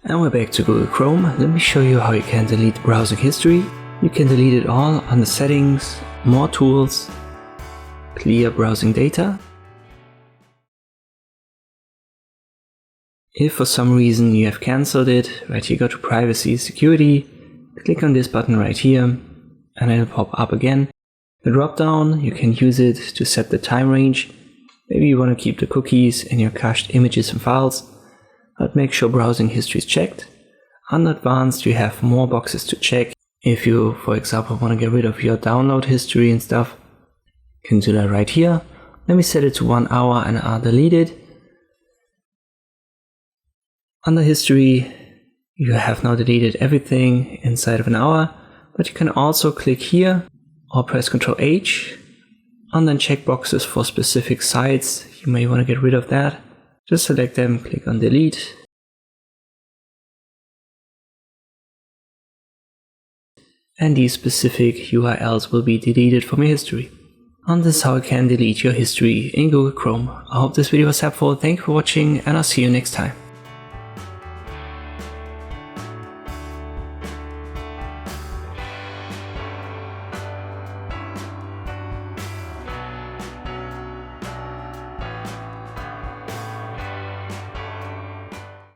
And we're back to Google Chrome. Let me show you how you can delete browsing history. You can delete it all under Settings, More Tools, Clear Browsing Data. If for some reason you have cancelled it, right here go to Privacy, Security, click on this button right here, and it'll pop up again. The drop down, you can use it to set the time range. Maybe you want to keep the cookies and your cached images and files, but make sure browsing history is checked. Under Advanced, you have more boxes to check. If you, for example, want to get rid of your download history and stuff, you can do that right here. Let me set it to 1 hour and I'll delete it. Under History, you have now deleted everything inside of an hour, but you can also click here or press Ctrl H and then check boxes for specific sites. You may want to get rid of that. Just select them, click on Delete. And these specific URLs will be deleted from your history. And this is how you can delete your history in Google Chrome. I hope this video was helpful. Thank you for watching and I'll see you next time.